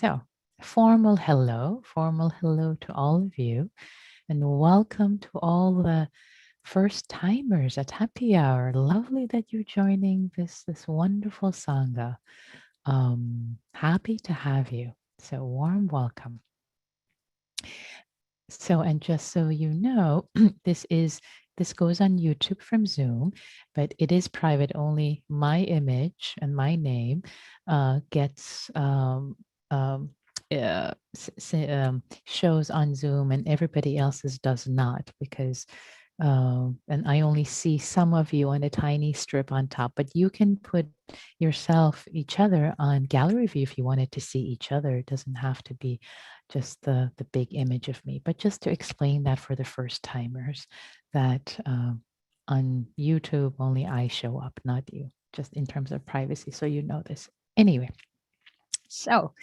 So, formal hello to all of you, and welcome to all the first timers at Happy Hour. Lovely that you're joining this wonderful sangha. Happy to have you. So, warm welcome. So, and just so you know, this goes on YouTube from Zoom, but it is private. Only my image and my name gets shows on Zoom, and everybody else's does not because. And I only see some of you on a tiny strip on top, but you can put each other on gallery view if you wanted to see each other. It doesn't have to be just the big image of me, but just to explain that for the first timers that on YouTube only I show up, not you, just in terms of privacy. So you know this. Anyway, so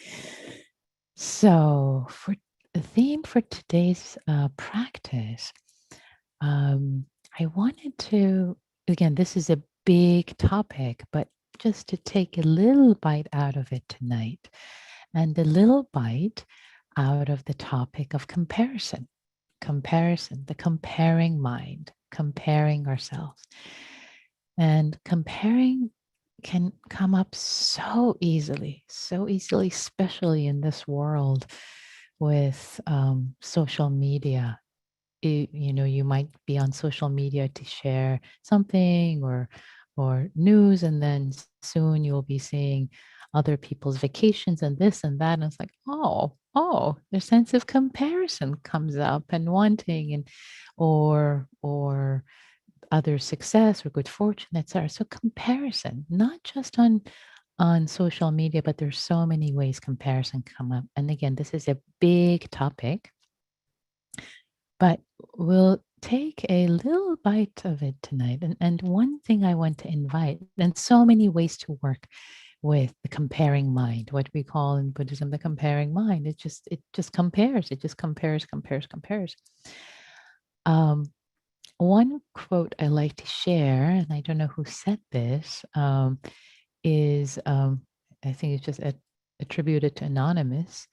for the theme for today's practice, I wanted to, again, this is a big topic, but just to take a little bite out of it tonight. And the little bite out of the topic of comparison, the comparing mind, comparing ourselves. And comparing can come up so easily, especially in this world with social media. You might be on social media to share something or news, and then soon you'll be seeing other people's vacations and this and that, and it's like, oh, their sense of comparison comes up and wanting, and or other success or good fortune, etc. So comparison, not just on social media, but there's so many ways comparison come up. And again, this is a big topic, but we'll take a little bite of it tonight. And one thing I want to invite, and so many ways to work with the comparing mind, what we call in Buddhism the comparing mind. It just compares. It just compares. One quote I like to share, and I don't know who said this, is I think it's just attributed to Anonymous,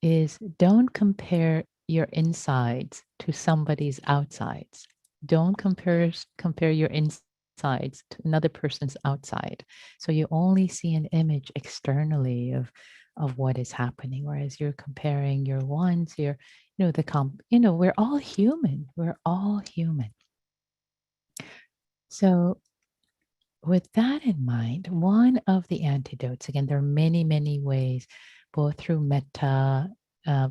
is don't compare your insides to somebody's outsides. Don't compare your insides to another person's outside. So you only see an image externally of what is happening, whereas you're comparing your wants, we're all human. We're all human. So with that in mind, one of the antidotes, again, there are many, many ways, both through metta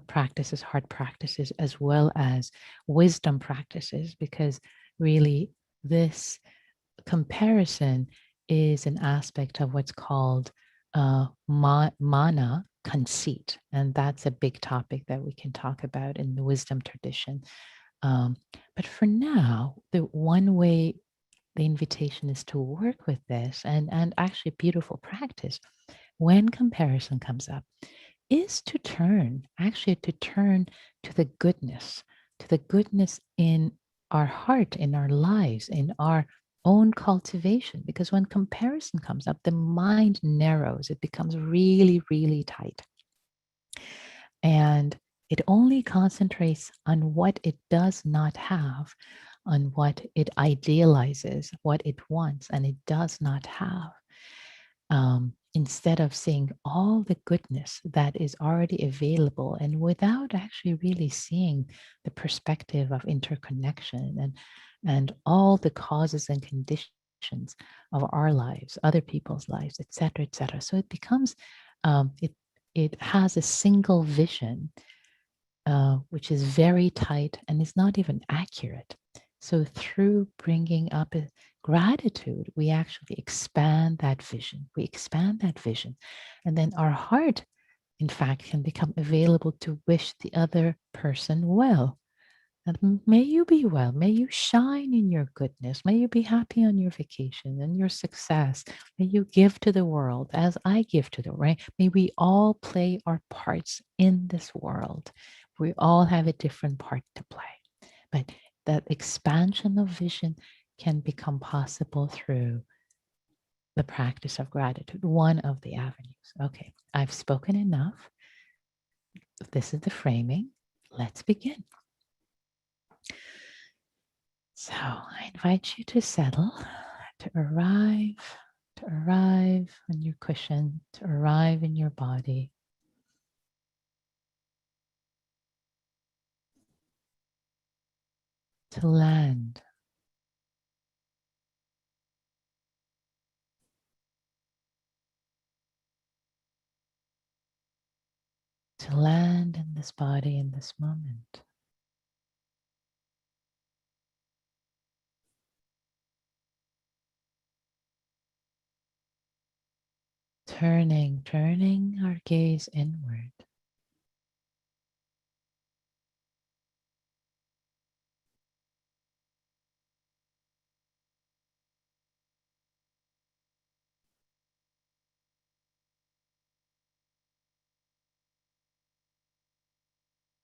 practices, heart practices, as well as wisdom practices, because really this comparison is an aspect of what's called mana, conceit. And that's a big topic that we can talk about in the wisdom tradition. But for now, the one way the invitation is to work with this and actually beautiful practice when comparison comes up is to turn to the goodness in our heart, in our lives, in our own cultivation. Because when comparison comes up, the mind narrows, it becomes really, really tight. And it only concentrates on what it does not have, on what it idealizes, what it wants, and it does not have. Instead of seeing all the goodness that is already available, and without actually really seeing the perspective of interconnection and all the causes and conditions of our lives, other people's lives, etc., etc. So it becomes it has a single vision, which is very tight and is not even accurate. So through bringing up gratitude, we actually expand that vision. And then our heart, in fact, can become available to wish the other person well. And may you be well. May you shine in your goodness. May you be happy on your vacation and your success. May you give to the world as I give to the world. Right? May we all play our parts in this world. We all have a different part to play. But that expansion of vision can become possible through the practice of gratitude, one of the avenues. Okay, I've spoken enough. this is the framing. Let's begin. So I invite you to settle, to arrive on your cushion, to arrive in your body. To land. To land in this body in this moment. Turning our gaze inward.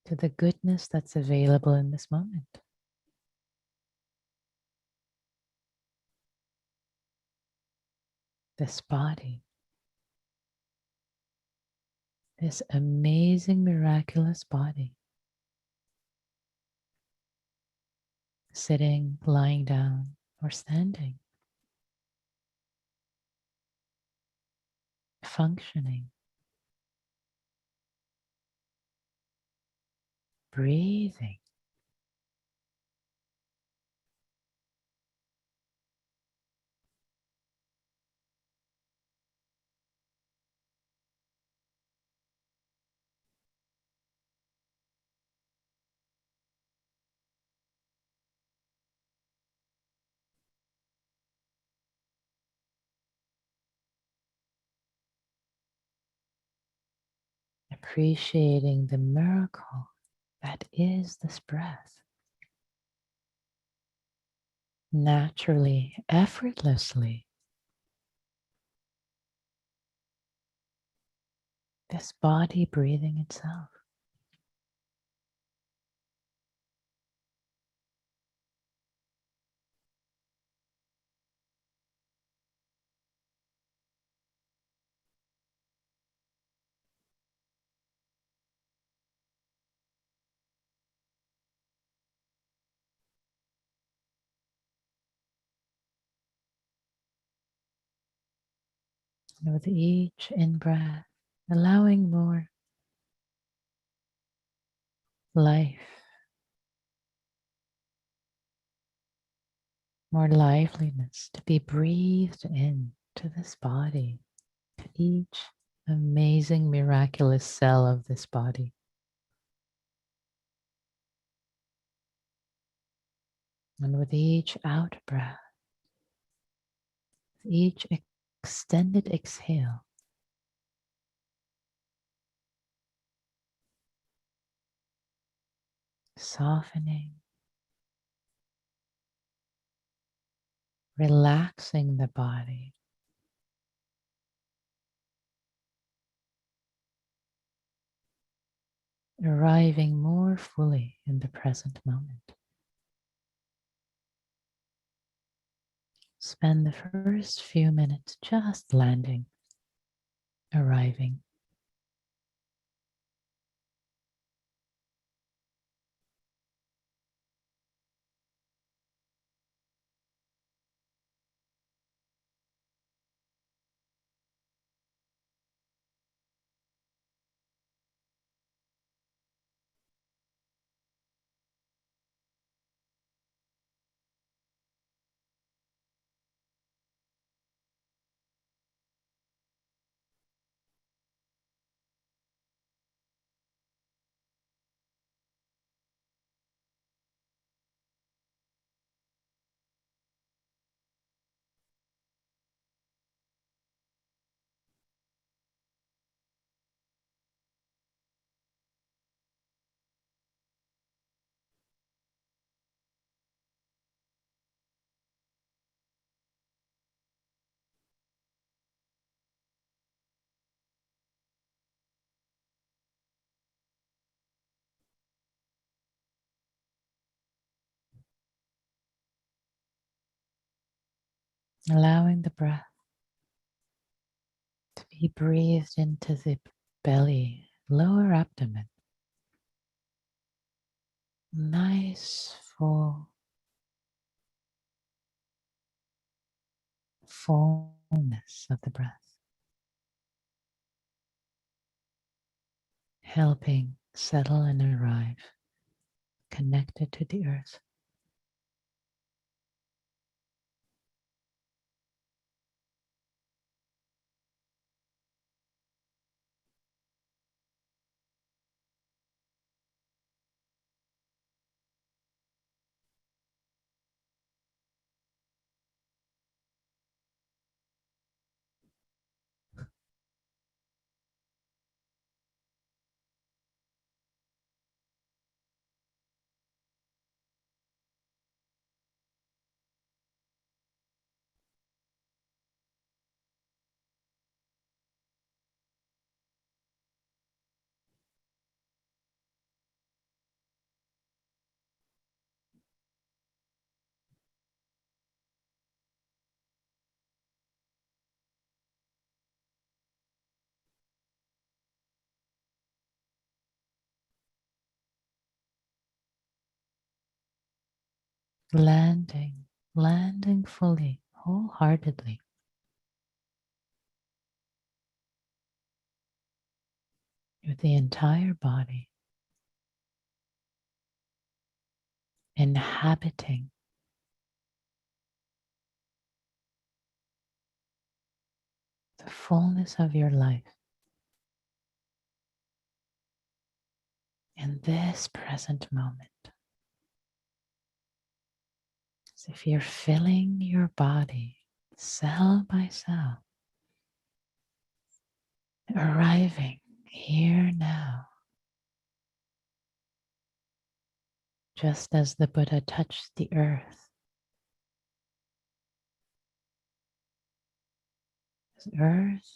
To the goodness that's available in this moment. This body. This amazing, miraculous body. Sitting, lying down, or standing. Functioning. Breathing. Appreciating the miracle that is this breath. Naturally, effortlessly, this body breathing itself. And with each in-breath, allowing more life, more liveliness to be breathed in to this body, to each amazing, miraculous cell of this body. And with each out breath, with each extended exhale, softening, relaxing the body, arriving more fully in the present moment. Spend the first few minutes just landing, arriving. Allowing the breath to be breathed into the belly, lower abdomen, nice fullness of the breath, helping settle and arrive connected to the earth. Landing fully, wholeheartedly with the entire body, inhabiting the fullness of your life in this present moment. As if you're filling your body cell by cell, arriving here now, just as the Buddha touched the earth. This earth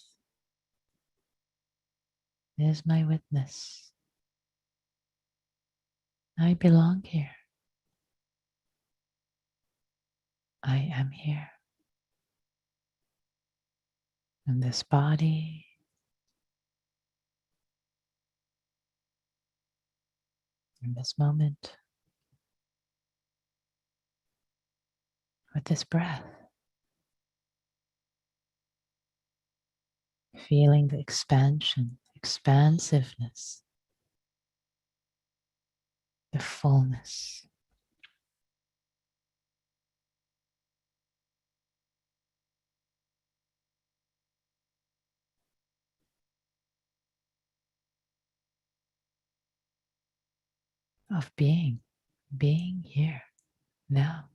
is my witness. I belong here. I am here. And this body in this moment with this breath, feeling the expansiveness, the fullness. Of being here now.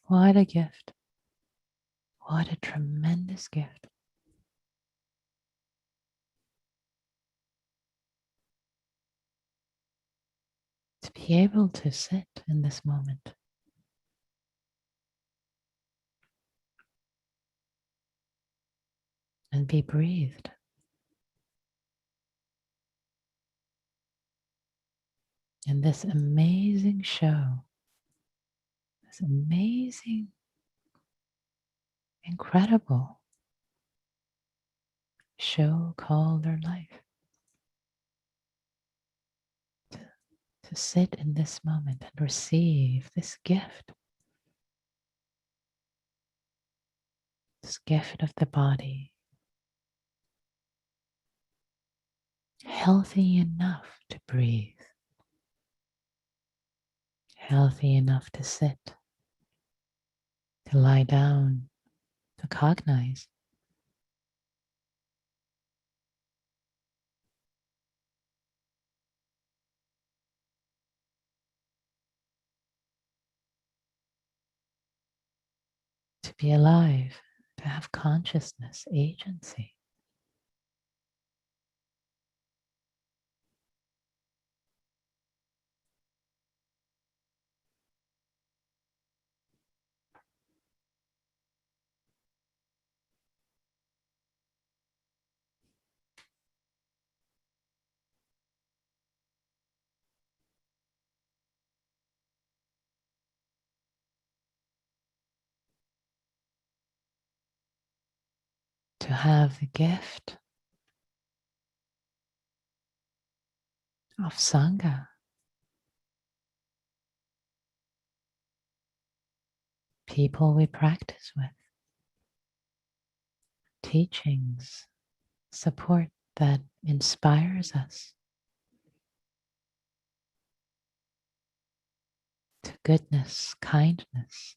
What a gift. What a tremendous gift. To be able to sit in this moment and be breathed. In this amazing show, this amazing, incredible show, call their life. To sit in this moment and receive this gift of the body, healthy enough to breathe, healthy enough to sit, to lie down, to cognize, to be alive, to have consciousness, agency. To have the gift of Sangha, people we practice with, teachings, support that inspires us to goodness, kindness,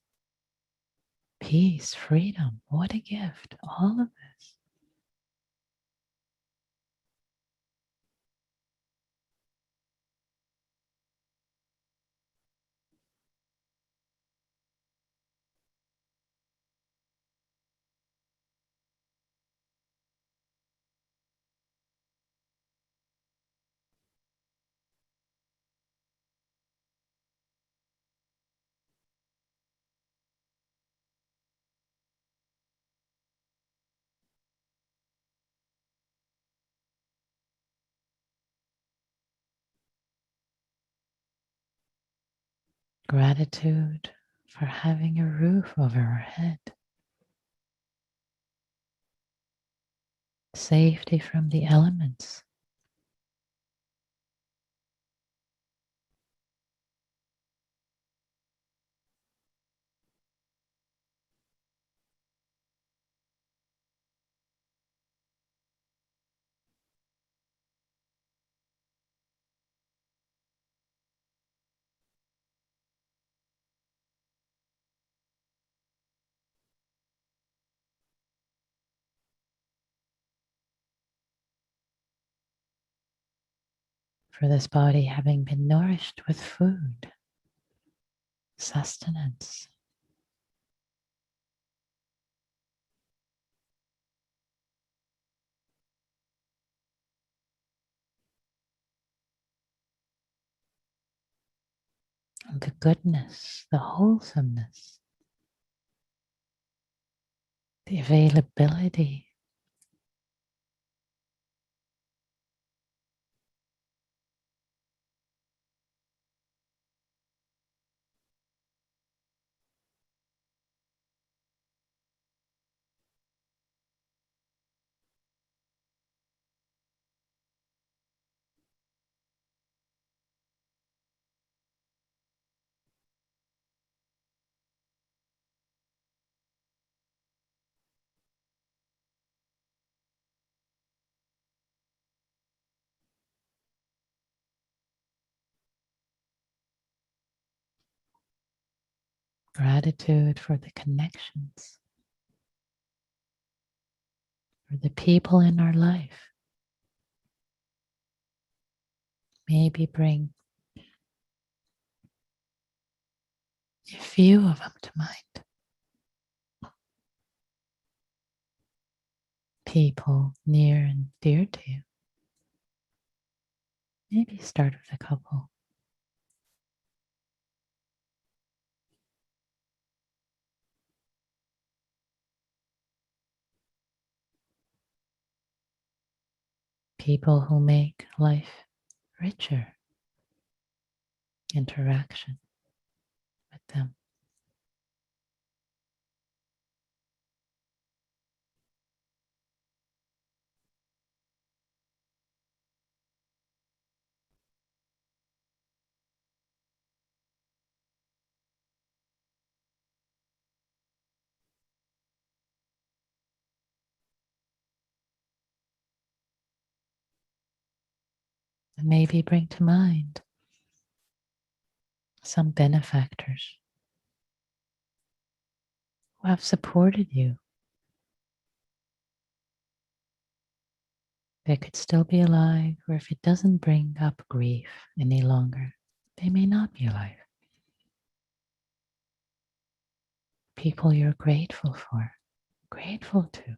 peace, freedom. What a gift, all of this. Gratitude for having a roof over our head, safety from the elements, for this body having been nourished with food, sustenance, and the goodness, the wholesomeness, the availability, gratitude for the connections, for the people in our life. Maybe bring a few of them to mind. People near and dear to you. Maybe start with a couple. People who make life richer, interaction with them. And maybe bring to mind some benefactors who have supported you. They could still be alive, or if it doesn't bring up grief any longer, they may not be alive. People you're grateful to,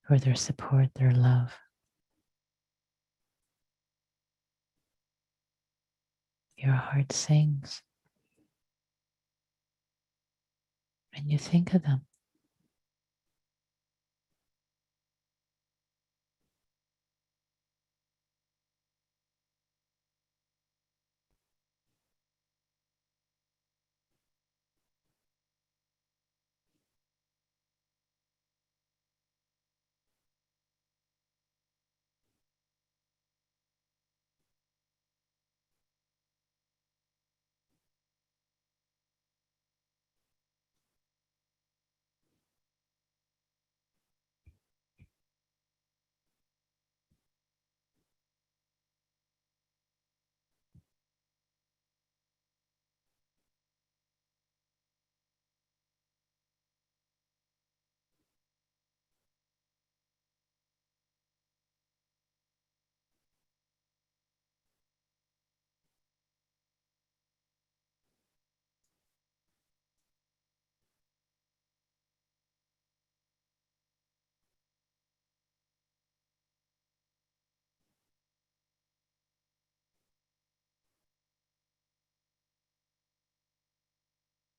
for their support, their love. Your heart sings when you think of them.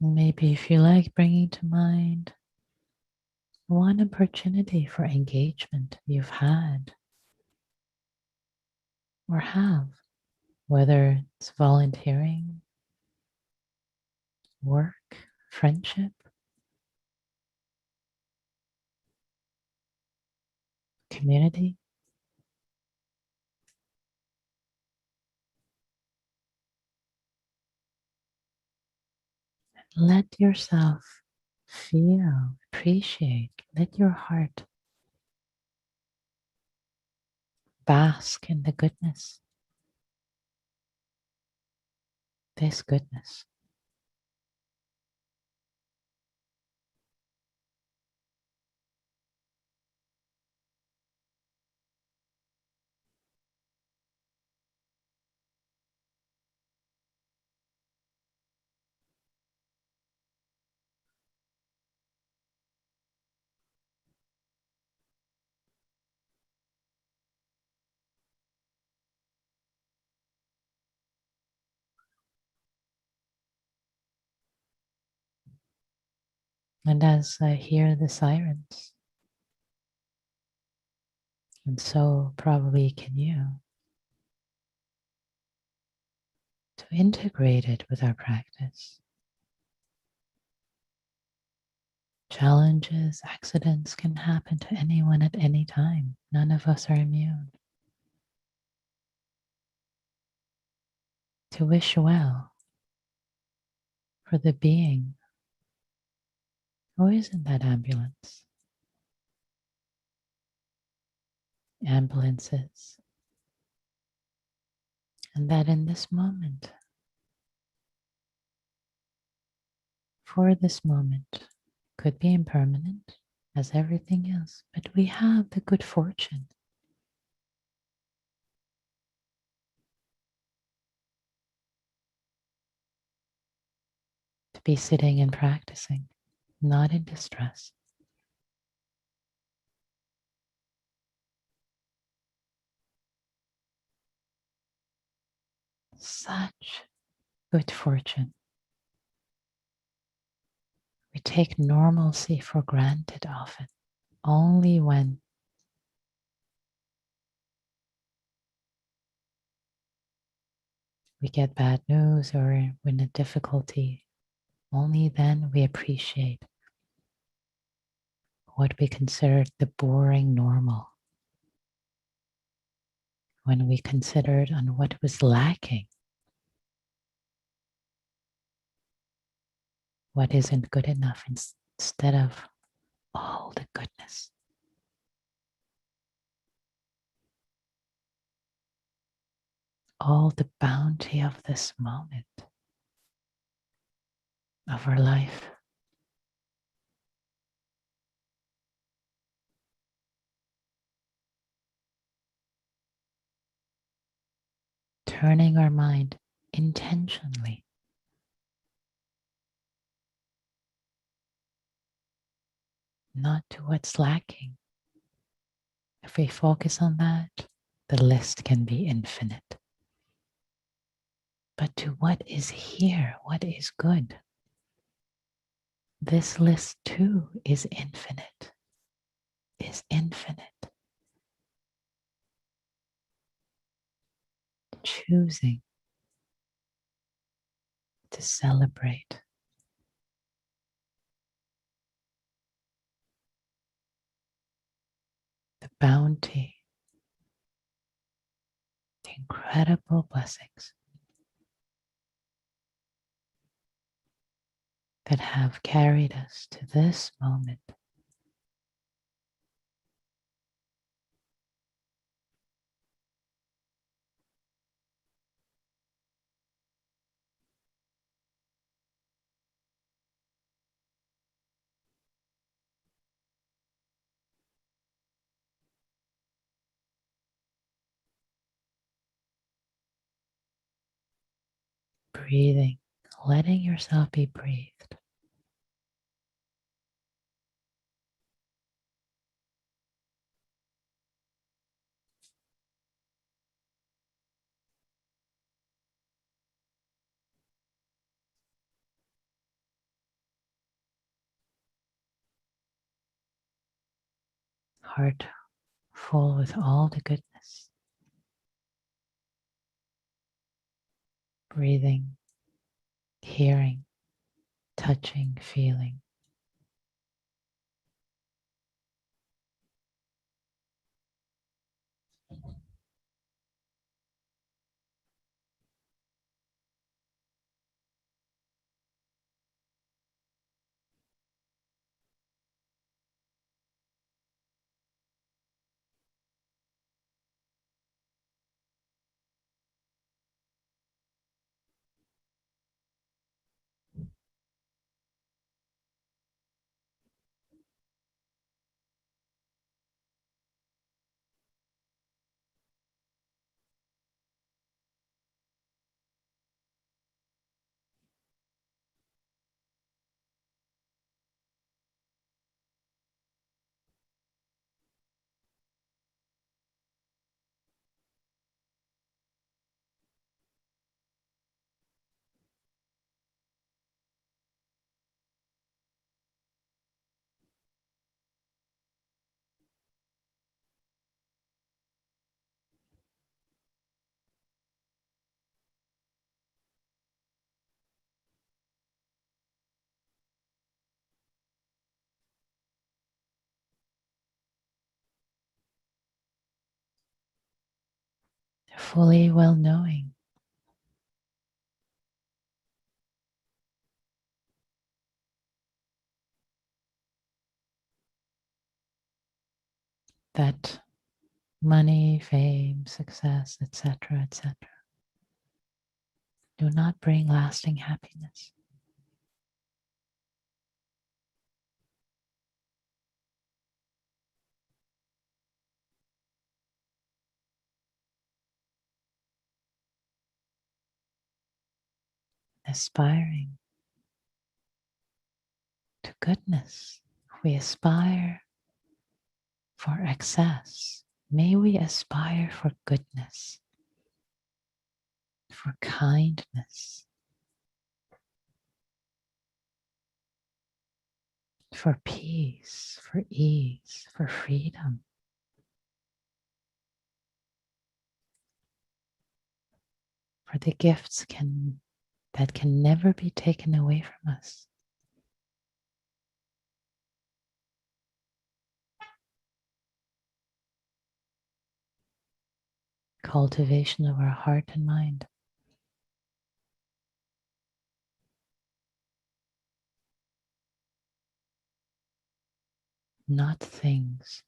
Maybe if you like, bringing to mind one opportunity for engagement you've had or have, whether it's volunteering, work, friendship, community. Let yourself feel, appreciate, let your heart bask in the goodness, this goodness. And as I hear the sirens, and so probably can you, to integrate it with our practice. Challenges, accidents can happen to anyone at any time. None of us are immune. To wish well for the being who is in that ambulance. Ambulances. And that in this moment, for this moment, could be impermanent as everything else, but we have the good fortune to be sitting and practicing, not in distress. Such good fortune. We take normalcy for granted often, only when we get bad news or when a difficulty. Only then we appreciate what we considered the boring normal. When we considered on what was lacking, what isn't good enough instead of all the goodness. all the bounty of this moment of our life. Turning our mind intentionally not to what's lacking. If we focus on that, the list can be infinite. But to what is here, what is good. This list too is infinite, is infinite. Choosing to celebrate the bounty, the incredible blessings that have carried us to this moment. Breathing, letting yourself be breathed. Heart full with all the goodness. Breathing, hearing, touching, feeling. Fully well knowing that money, fame, success, etc., etc., do not bring lasting happiness. Aspiring to goodness, we aspire for excess. May we aspire for goodness, for kindness, for peace, for ease, for freedom, for the gifts that can never be taken away from us. Cultivation of our heart and mind. Not things.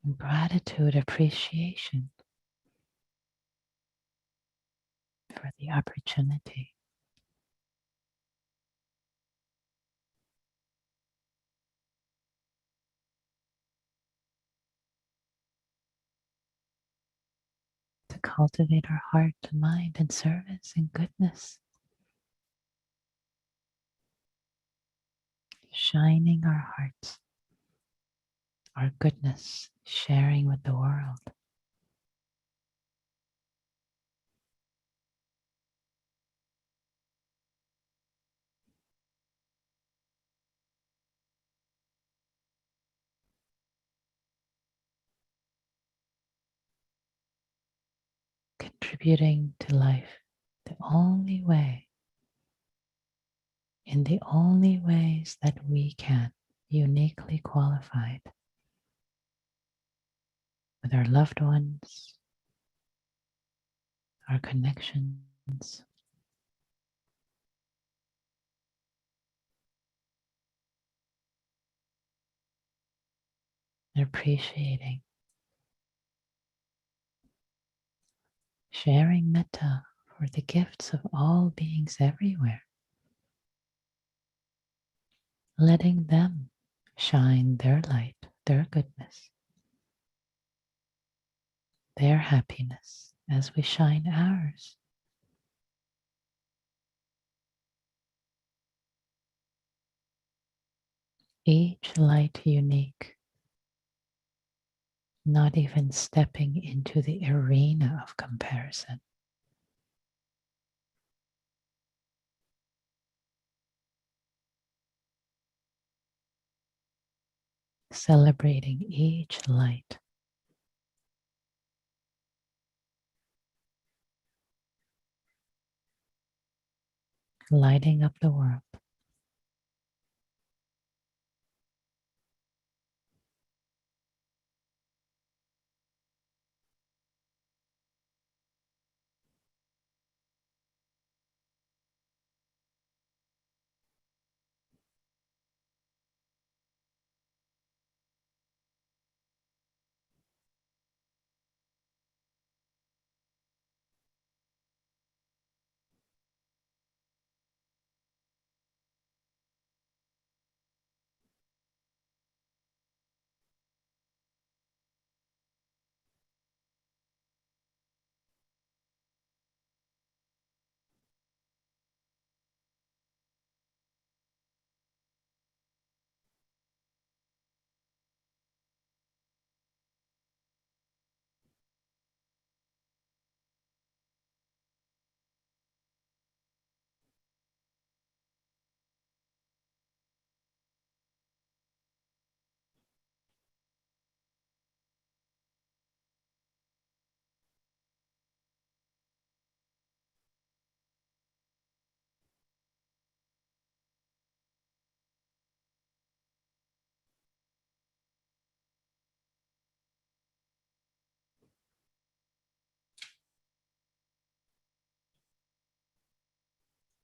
and gratitude, appreciation for the opportunity to cultivate our heart and mind in service and goodness, shining our hearts, our goodness, sharing with the world. Contributing to life the only way, in the only ways that we can, uniquely qualified with our loved ones, our connections, and appreciating, sharing metta for the gifts of all beings everywhere, letting them shine their light, their goodness, their happiness as we shine ours. Each light unique, not even stepping into the arena of comparison. Celebrating each light, lighting up the world.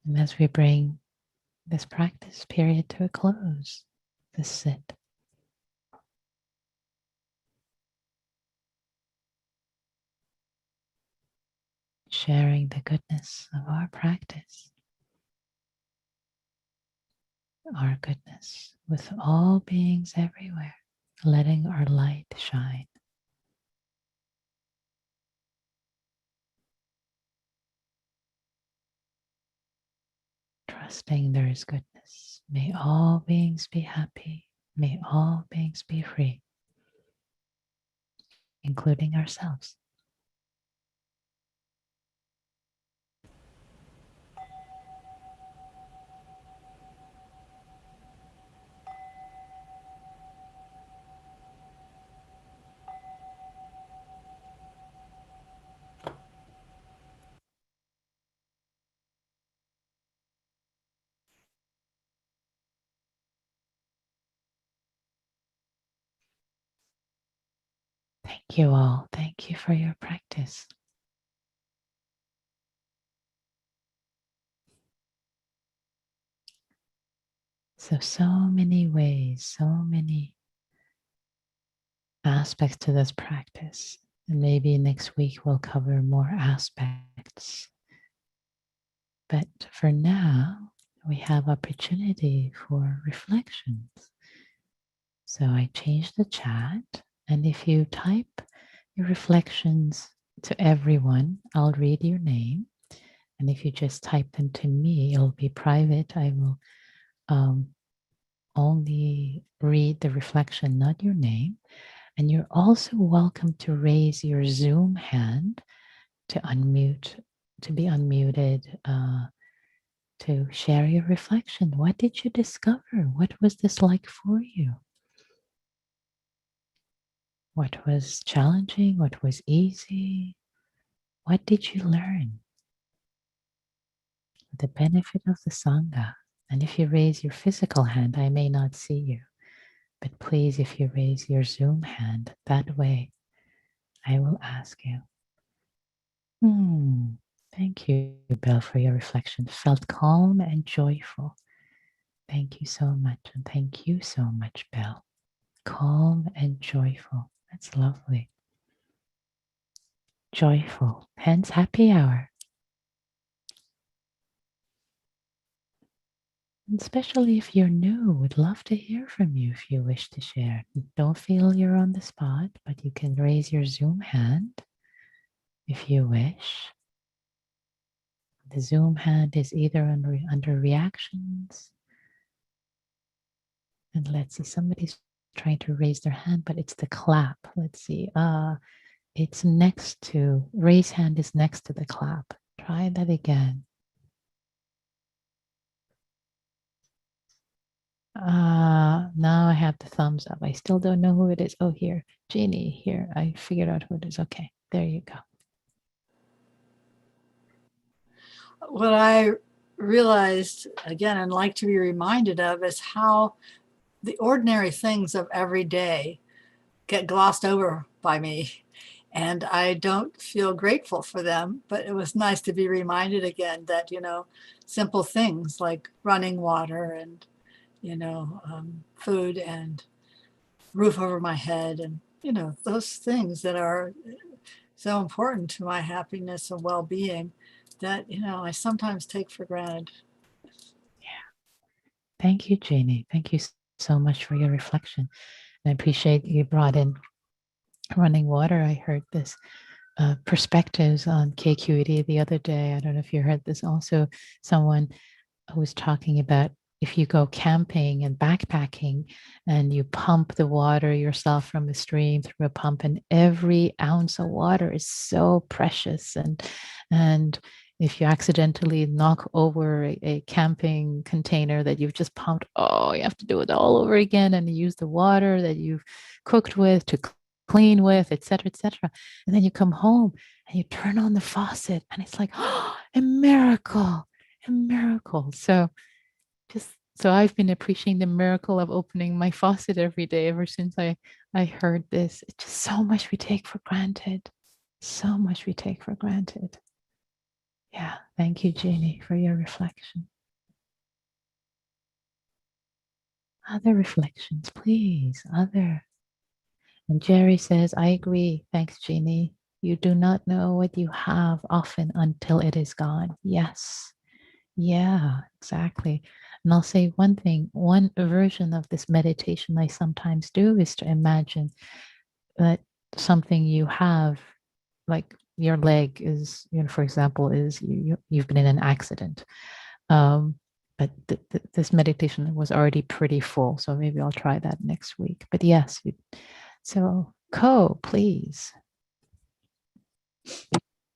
And as we bring this practice period to a close, this sit, sharing the goodness of our practice, our goodness with all beings everywhere, letting our light shine, trusting there is goodness. May all beings be happy. May all beings be free, including ourselves. Thank you all. Thank you for your practice. So many ways, so many aspects to this practice. And maybe next week we'll cover more aspects. But for now, we have opportunity for reflections. So I changed the chat. And if you type your reflections to everyone, I'll read your name. And if you just type them to me, it'll be private. I will only read the reflection, not your name. And you're also welcome to raise your Zoom hand to unmute, to be unmuted, to share your reflection. What did you discover? What was this like for you? What was challenging? What was easy? What did you learn? The benefit of the Sangha. And if you raise your physical hand, I may not see you. But please, if you raise your Zoom hand, that way I will ask you. Thank you, Belle, for your reflection. Felt calm and joyful. Thank you so much. And thank you so much, Belle. Calm and joyful. That's lovely. Joyful. Hence happy hour. And especially if you're new, would love to hear from you if you wish to share. Don't feel you're on the spot, but you can raise your Zoom hand if you wish. The Zoom hand is either under reactions. And let's see, somebody's trying to raise their hand, but it's the clap. Let's see. It's next to, raise hand is next to the clap. Try that again. Now I have the thumbs up. I still don't know who it is. Oh, here, Jeannie, here. I figured out who it is. Okay, there you go. What I realized, again, and like to be reminded of, is how the ordinary things of every day get glossed over by me. And I don't feel grateful for them, but it was nice to be reminded again that, simple things like running water and, food and roof over my head and, those things that are so important to my happiness and well-being that, I sometimes take for granted. Yeah. Thank you, Jeannie. Thank you so much for your reflection. I appreciate you brought in running water. I heard this perspectives on KQED the other day. I don't know if you heard this also. Someone who was talking about if you go camping and backpacking and you pump the water yourself from a stream through a pump, and every ounce of water is so precious, and if you accidentally knock over a camping container that you've just pumped, oh, you have to do it all over again and use the water that you've cooked with to clean with, etc., etc. And then you come home and you turn on the faucet and it's like, oh, a miracle, a miracle. So I've been appreciating the miracle of opening my faucet every day ever since I heard this. It's just so much we take for granted. So much we take for granted. Yeah, thank you, Jeannie, for your reflection. Other reflections, please. Other. And Jerry says, I agree. Thanks, Jeannie. You do not know what you have often until it is gone. Yes. Yeah, exactly. And I'll say one thing, one version of this meditation I sometimes do is to imagine that something you have, like your leg is, for example, is you've been in an accident. But this meditation was already pretty full, so maybe I'll try that next week. But yes, so Ko, please.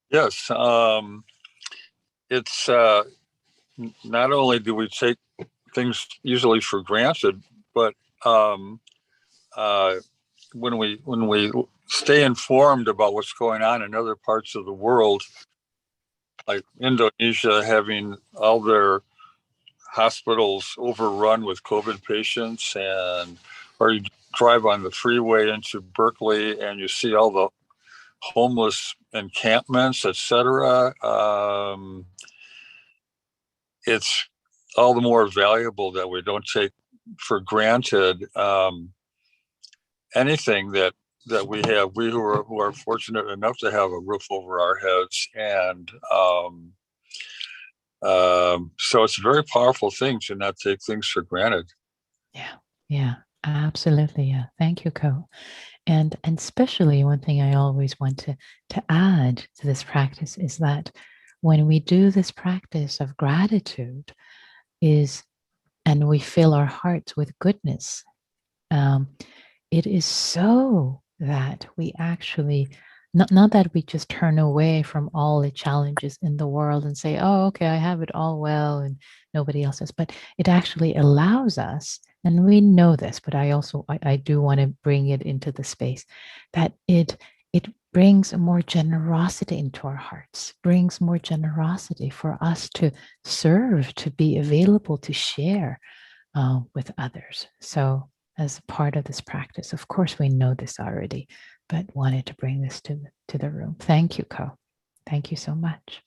Yes, it's not only do we take things usually for granted, but when we stay informed about what's going on in other parts of the world, like Indonesia having all their hospitals overrun with COVID patients, and or you drive on the freeway into Berkeley and you see all the homeless encampments, etc. It's all the more valuable that we don't take for granted anything that that we have, we who are fortunate enough to have a roof over our heads, and so it's a very powerful thing to not take things for granted. Yeah, yeah, absolutely. Yeah. Thank you, Co. And especially one thing I always want to add to this practice is that when we do this practice of gratitude is and we fill our hearts with goodness, um, it is so that we actually not that we just turn away from all the challenges in the world and say, oh, okay, I have it all well and nobody else does, but it actually allows us, and we know this, but I do want to bring it into the space that it brings more generosity into our hearts, brings more generosity for us to serve, to be available, to share with others. So as part of this practice, of course, we know this already, but wanted to bring this to the room. Thank you, Ko. Thank you so much.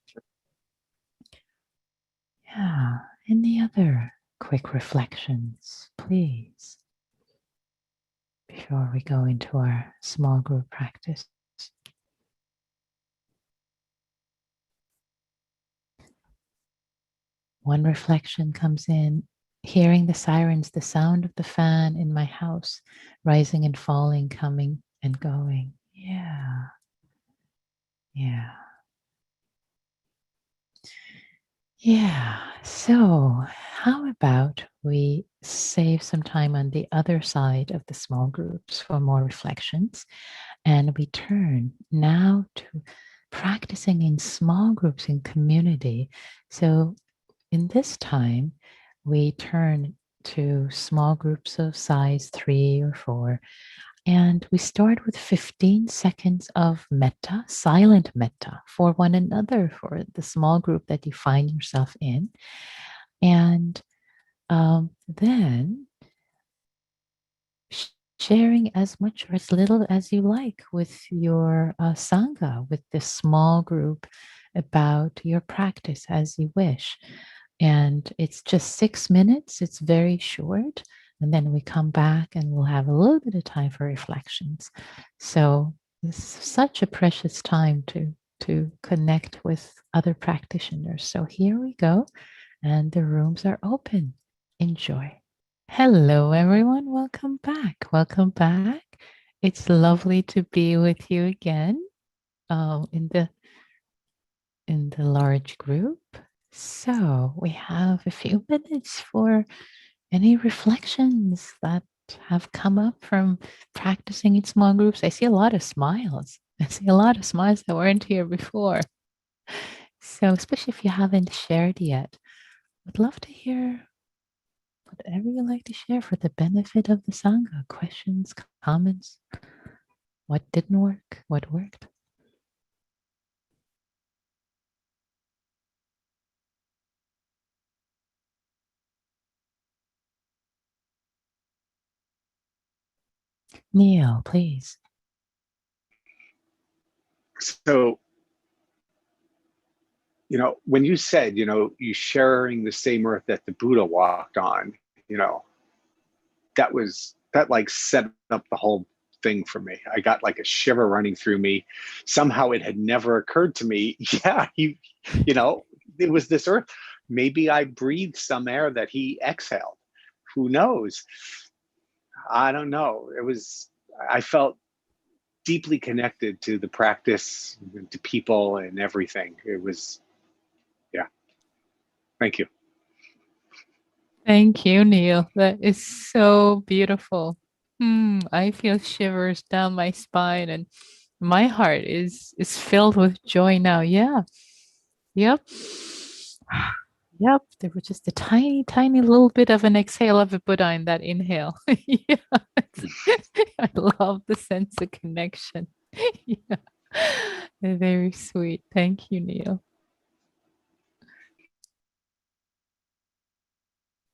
Yeah. Any other quick reflections, please, before we go into our small group practice? One reflection comes in, hearing the sirens, the sound of the fan in my house, rising and falling, coming and going. Yeah. Yeah. Yeah. So, how about we save some time on the other side of the small groups for more reflections? And we turn now to practicing in small groups in community. So, in this time, we turn to small groups of size 3 or 4. And we start with 15 seconds of metta, silent metta for one another, for the small group that you find yourself in. And then sharing as much or as little as you like with your Sangha, with this small group about your practice as you wish. And it's just 6 minutes, it's very short. And then we come back and we'll have a little bit of time for reflections. So it's such a precious time to connect with other practitioners. So here we go. And the rooms are open. Enjoy. Hello, everyone. Welcome back. Welcome back. It's lovely to be with you again in the large group. So we have a few minutes for any reflections that have come up from practicing in small groups. I see a lot of smiles. I see a lot of smiles that weren't here before. So especially if you haven't shared yet, I'd love to hear whatever you like to share for the benefit of the Sangha. Questions, comments, what didn't work, what worked. Neil, please. So, when you said, you sharing the same earth that the Buddha walked on, that like set up the whole thing for me. I got like a shiver running through me. Somehow it had never occurred to me. Yeah, it was this earth. Maybe I breathed some air that he exhaled. Who knows? I don't know. I felt deeply connected to the practice, to people and everything. It was, yeah. Thank you. Thank you, Neil. That is so beautiful. I feel shivers down my spine and my heart is filled with joy now. Yeah. Yep. Yep. There was just a tiny, tiny little bit of an exhale of a Buddha in that inhale. Yeah. I love the sense of connection. Yeah. Very sweet. Thank you, Neil.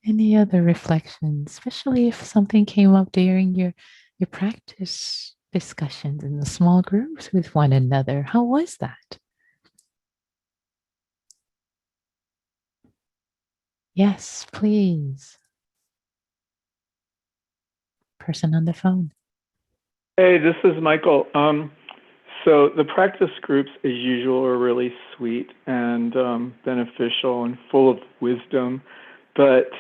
Any other reflections, especially if something came up during your practice discussions in the small groups with one another? How was that? Yes, please. Person on the phone. Hey, this is Michael. So the practice groups, as usual, are really sweet and beneficial and full of wisdom. But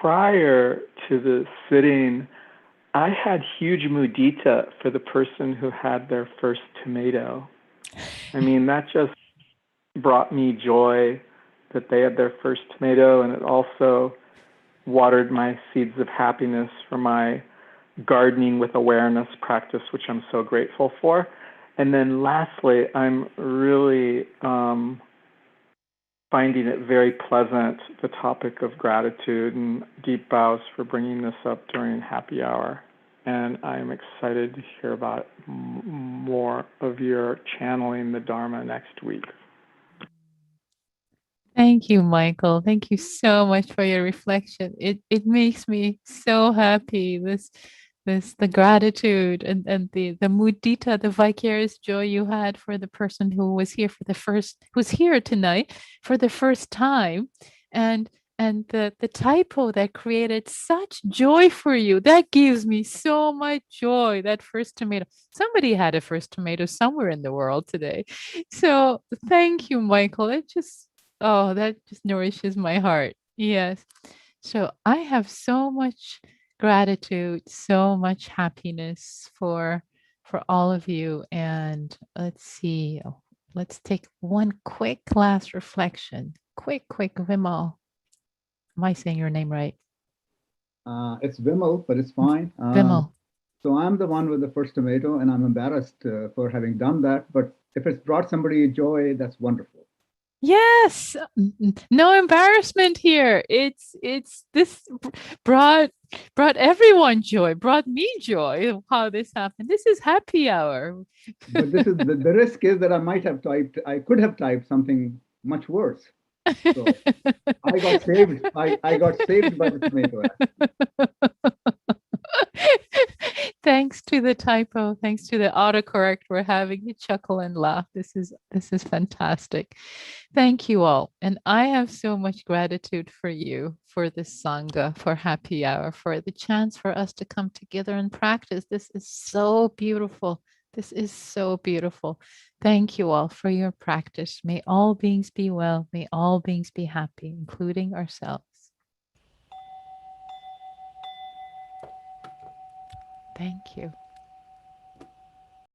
prior to the sitting, I had huge mudita for the person who had their first tomato. I mean, that just brought me joy that they had their first tomato, and it also watered my seeds of happiness for my gardening with awareness practice, which I'm so grateful for. And then lastly, I'm really finding it very pleasant, the topic of gratitude, and deep bows for bringing this up during happy hour. And I'm excited to hear about more of your channeling the Dharma next week. Thank you, Michael. Thank you so much for your reflection. It makes me so happy. The gratitude and the mudita, the vicarious joy you had for the person who was here who's here tonight for the first time, and the typo that created such joy for you. That gives me so much joy. That first tomato. Somebody had a first tomato somewhere in the world today. So thank you, Michael. Oh, that just nourishes my heart. Yes. So I have so much gratitude, so much happiness for all of you. And let's see. Let's take one quick last reflection. Quick, Vimal. Am I saying your name right? It's Vimal, but it's fine. Vimal. So I'm the one with the first tomato, and I'm embarrassed for having done that. But if it's brought somebody joy, that's wonderful. Yes, no embarrassment here. It's this brought everyone joy, brought me joy how this happened. This is happy hour. But this is the risk is that I could have typed something much worse. So I got saved. I got saved by the tomato. Thanks to the typo, thanks to the autocorrect, we're having a chuckle and laugh. This is fantastic. Thank you all. And I have so much gratitude for you, for this Sangha, for happy hour, for the chance for us to come together and practice. This is so beautiful. This is so beautiful. Thank you all for your practice. May all beings be well. May all beings be happy, including ourselves. Thank you.